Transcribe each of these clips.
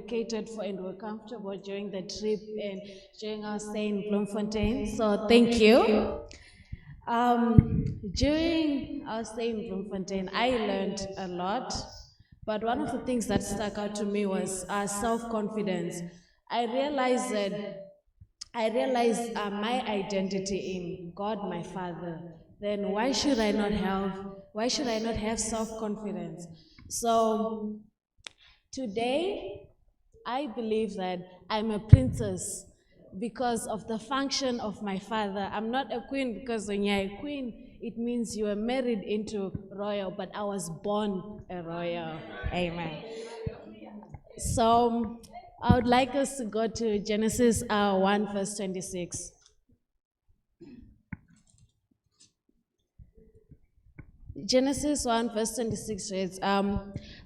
catered for and were comfortable during the trip and during our stay in Bloemfontein. So thank you. During our stay in Bloemfontein, I learned a lot, but one of the things that stuck out to me was self-confidence. I realized that my identity in God, my Father. Then why should I not have self-confidence? So today, I believe that I'm a princess because of the function of my father. I'm not a queen because when you're a queen, it means you were married into royal, but I was born a royal. Amen. So I would like us to go to Genesis 1 verse 26. Genesis 1 verse 26 reads,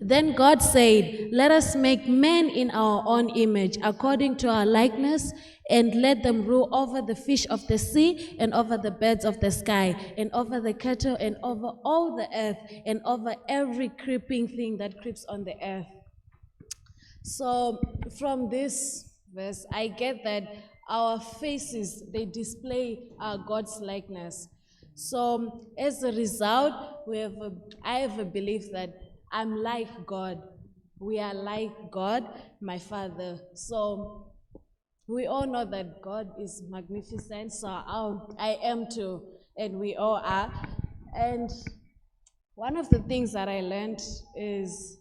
Then God said, Let us make man in our own image, according to our likeness, and let them rule over the fish of the sea, and over the birds of the sky, and over the cattle, and over all the earth, and over every creeping thing that creeps on the earth. So from this verse, I get that our faces, they display God's likeness. So as a result, I have a belief that I'm like God. We are like God, my Father. So we all know that God is magnificent, so I am too, and we all are. And one of the things that I learned is,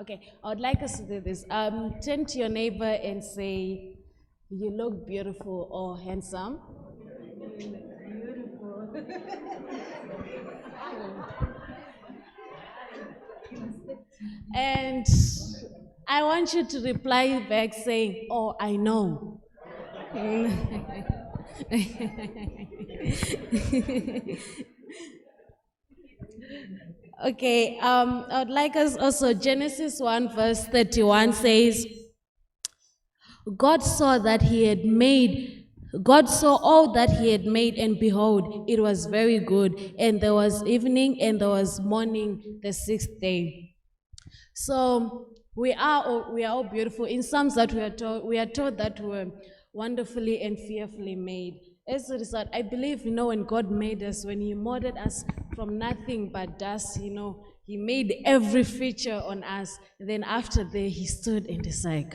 okay, I would like us to do this. Turn to your neighbor and say, you look beautiful or handsome. And I want you to reply back saying, oh, I know. Okay, I would like us also, Genesis 1 verse 31 says, God saw all that he had made, and behold, it was very good. And there was evening and there was morning the sixth day. So we are all beautiful. In Psalms that we are told that we're wonderfully and fearfully made. As a result, I believe, when God made us, when he molded us from nothing but dust, he made every feature on us. Then after that, he stood and he's like,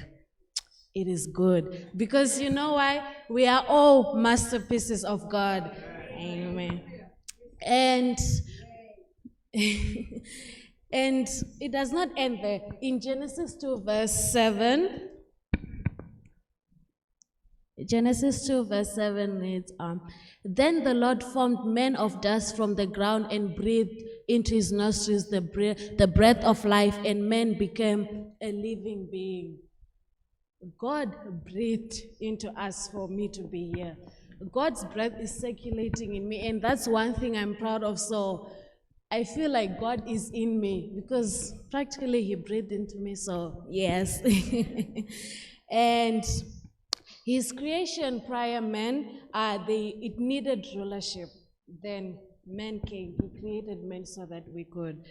it is good. Because you know why? We are all masterpieces of God. Amen. And and it does not end there. In Genesis 2 verse 7, Genesis 2 verse 7 reads, Then the Lord formed man of dust from the ground and breathed into his nostrils the breath of life, and man became a living being. God breathed into us for me to be here. God's breath is circulating in me, and that's one thing I'm proud of. So I feel like God is in me because practically he breathed into me, so yes. And his creation prior man, it needed rulership. Then man came, he created man so that we could,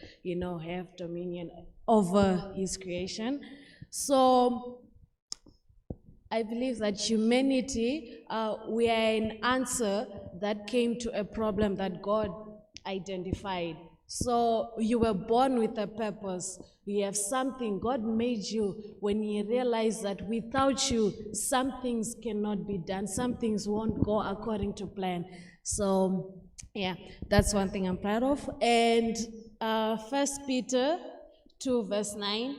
have dominion over his creation. So I believe that humanity, we are an answer that came to a problem that God identified. So you were born with a purpose. You have something. God made you when he realized that without you, some things cannot be done. Some things won't go according to plan. So, yeah, that's one thing I'm proud of. And 1 Peter 2 verse 9.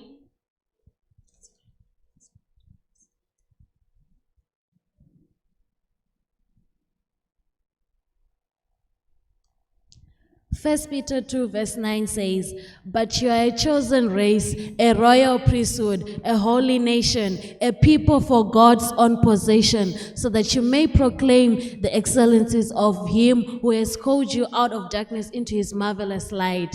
1 Peter 2 verse 9 says, But you are a chosen race, a royal priesthood, a holy nation, a people for God's own possession, so that you may proclaim the excellencies of him who has called you out of darkness into his marvelous light.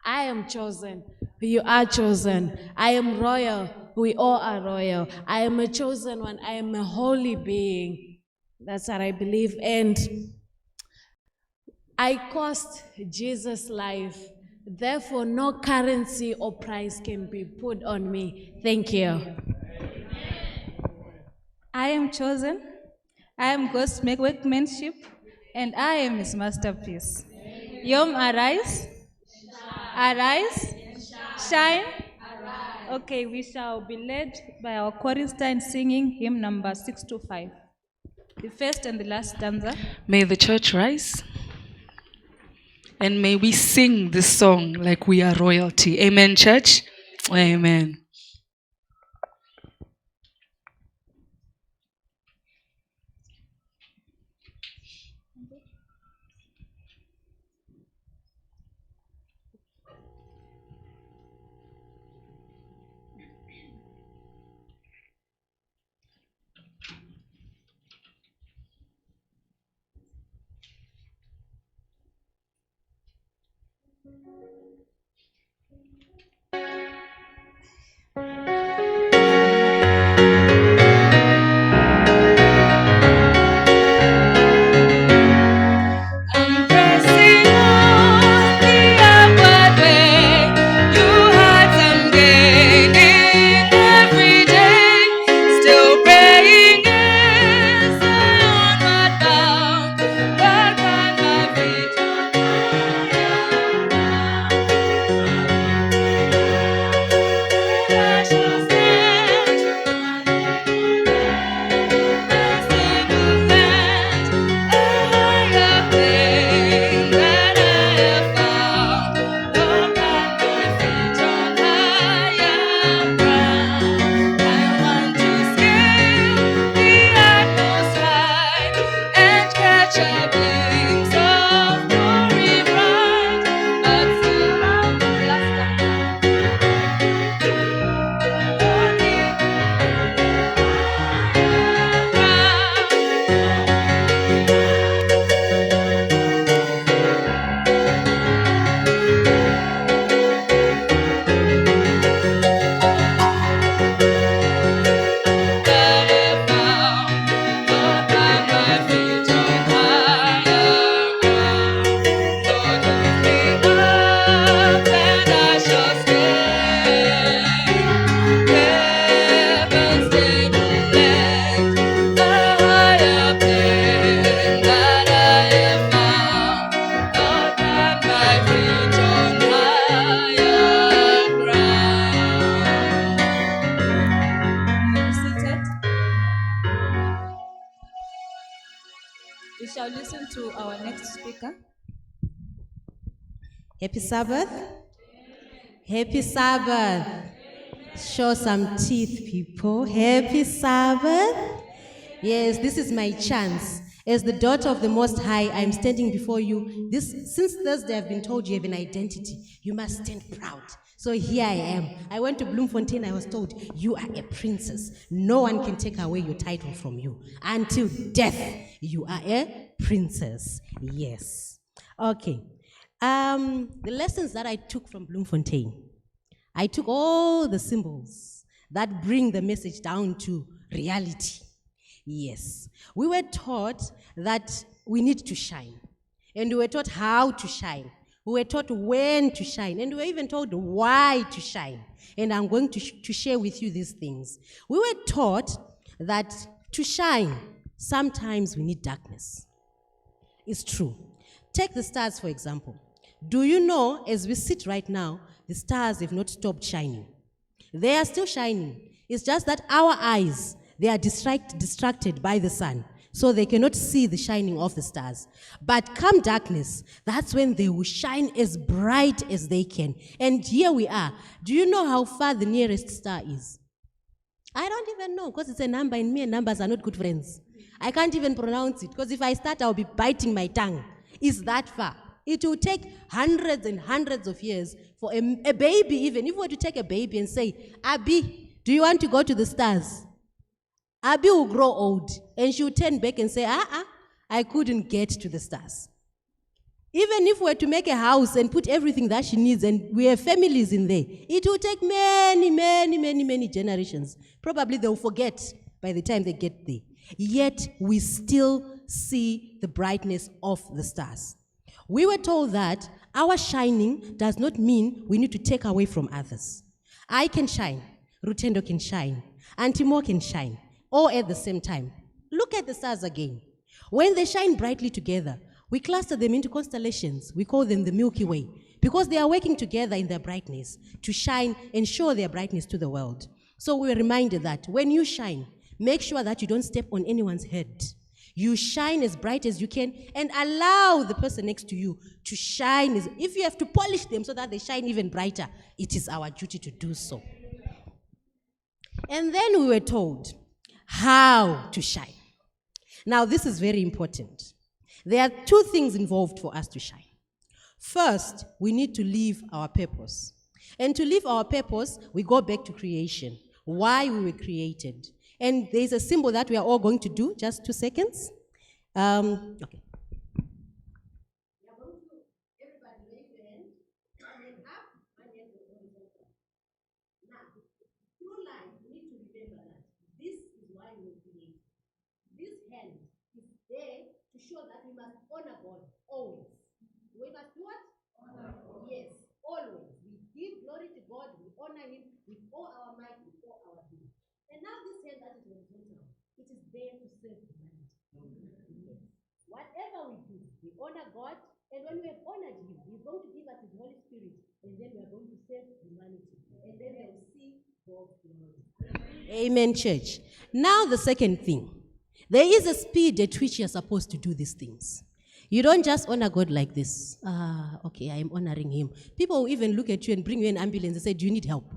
I am chosen. You are chosen. I am royal. We all are royal. I am a chosen one. I am a holy being. That's what I believe. And I cost Jesus' life. Therefore, no currency or price can be put on me. Thank you. I am chosen, I am God's workmanship, and I am his masterpiece. Yom, arise, arise, shine. Okay, we shall be led by our chorister in singing hymn number 625. The first and the last stanza. May the church rise, and may we sing this song like we are royalty. Amen, church? Amen. I'm pressing on the upward way. New heights I'm gaining every day. Still praying as I onward bound. Back on my feet on higher ground. I shall stand on the stable land. A higher plane that I have found. Lord, plant my feet on higher ground. I want to scale the utmost height and catch a glimpse of glory bright. But still I'm the last We shall listen to our next speaker. Happy Sabbath. Happy Sabbath. Show some teeth, people. Happy Sabbath. Yes, this is my chance. As the daughter of the Most High, I'm standing before you. Since Thursday, I've been told you have an identity. You must stand proud. So here I am. I went to Bloemfontein. I was told, you are a princess. No one can take away your title from you. Until death, you are a princess. Yes. Okay. The lessons that I took from Bloemfontein, I took all the symbols that bring the message down to reality. Yes. We were taught that we need to shine. And we were taught how to shine. We were taught when to shine. And we were even told why to shine. And I'm going to share with you these things. We were taught that to shine, sometimes we need darkness. It's true. Take the stars, for example. Do you know, as we sit right now, the stars have not stopped shining. They are still shining. It's just that our eyes, they are distracted by the sun, so they cannot see the shining of the stars. But come darkness, that's when they will shine as bright as they can. And here we are. Do you know how far the nearest star is? I don't even know, because it's a number, and me and numbers are not good friends. I can't even pronounce it, because if I start, I'll be biting my tongue. It's that far. It will take hundreds and hundreds of years for a baby, even if we were to take a baby and say, Abby, do you want to go to the stars? Abby will grow old, and she will turn back and say, I couldn't get to the stars. Even if we were to make a house and put everything that she needs, and we have families in there, it will take many generations. Probably they'll forget by the time they get there. Yet we still see the brightness of the stars. We were told that our shining does not mean we need to take away from others. I can shine, Rutendo can shine, Auntie Mo can shine, all at the same time. Look at the stars again. When they shine brightly together, we cluster them into constellations. We call them the Milky Way because they are working together in their brightness to shine and show their brightness to the world. So we are reminded that when you shine, make sure that you don't step on anyone's head. You shine as bright as you can and allow the person next to you to shine. If you have to polish them so that they shine even brighter, it is our duty to do so. And then we were told how to shine. Now, this is very important. There are two things involved for us to shine. First, we need to live our purpose. And to live our purpose, we go back to creation, why we were created. And there's a symbol that we are all going to do, just 2 seconds. Okay. Everybody raise your hand, one hand up, one hand horizontal. Now, through life, you need to remember that this is why we were created. This hand is there to show that we must honor God always. We must do what? Honor God. Yes, always. We give glory to God, we honor Him with all our might, with all our being. And now this hand that is horizontal, it is there to serve humanity. Yes. Whatever we do, we honor God, and when we have honored Him, He's going to give us His Holy Spirit, and then we are going to serve humanity. And then we will see God's glory. Amen, church. Now the second thing. There is a speed at which you're supposed to do these things. You don't just honor God like this. Okay, I am honoring Him. People will even look at you and bring you an ambulance and say, do you need help?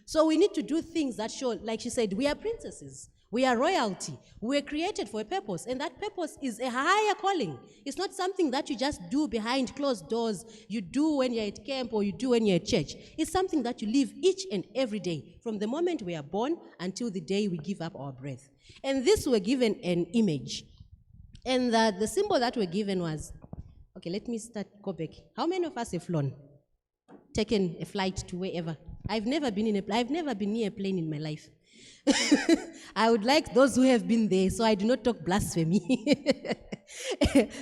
So we need to do things that show, like she said, we are princesses. We are royalty. We were created for a purpose, and that purpose is a higher calling. It's not something that you just do behind closed doors, you do when you're at camp or you do when you're at church. It's something that you live each and every day, from the moment we are born until the day we give up our breath. And this we're given an image. And the symbol that we're given was, okay, let me go back. How many of us have flown? Taken a flight to wherever? I've never been near a plane in my life. I would like those who have been there, so I do not talk blasphemy.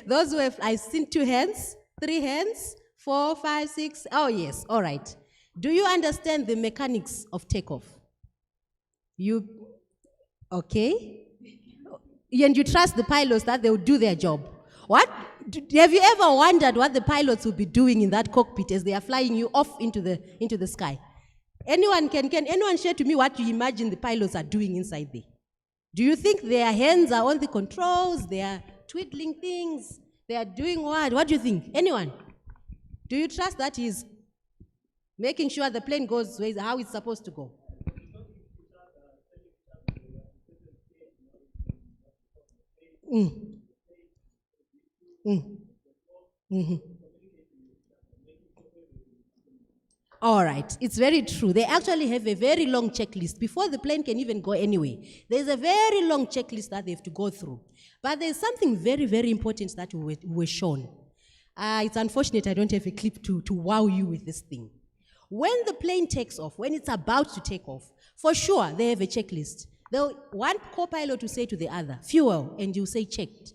Those who have, I've seen 2 hands, 3 hands, 4, 5, 6. Oh, yes, all right. Do you understand the mechanics of takeoff? Okay? And you trust the pilots that they will do their job. What? Have you ever wondered what the pilots will be doing in that cockpit as they are flying you off into the sky? Can anyone share to me what you imagine the pilots are doing inside there? Do you think their hands are on the controls? They are twiddling things? They are doing what? What do you think? Anyone? Do you trust that he's making sure the plane goes how it's supposed to go? All right, it's very true. They actually have a very long checklist. Before the plane can even go anywhere, there's a very long checklist that they have to go through. But there's something very, very important that we were shown. It's unfortunate I don't have a clip to wow you with this thing. When the plane takes off, when it's about to take off, for sure they have a checklist. One co-pilot will say to the other, fuel, and you say checked.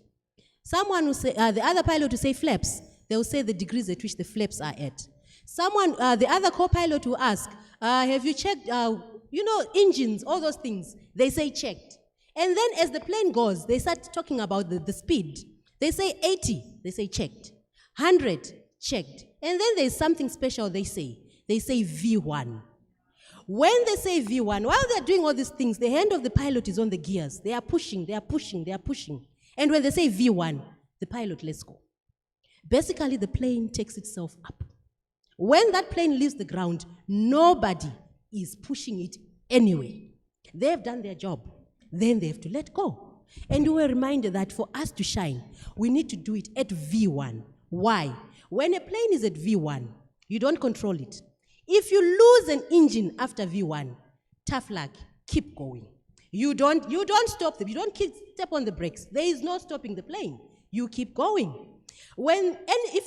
Someone will say, the other pilot will say flaps. They will say the degrees at which the flaps are at. The other co-pilot will ask, have you checked, engines, all those things. They say checked. And then as the plane goes, they start talking about the speed. They say 80, they say checked. 100, checked. And then there's something special they say. They say V1. When they say V1, while they're doing all these things, the hand of the pilot is on the gears. They are pushing, they are pushing, they are pushing. And when they say V1, the pilot lets go. Basically, the plane takes itself up. When that plane leaves the ground, nobody is pushing it anyway. They have done their job. Then they have to let go. And we were reminded that for us to shine, we need to do it at V1. Why? When a plane is at V1, you don't control it. If you lose an engine after V1, tough luck, keep going. You don't stop them. You don't step on the brakes. There is no stopping the plane. You keep going. If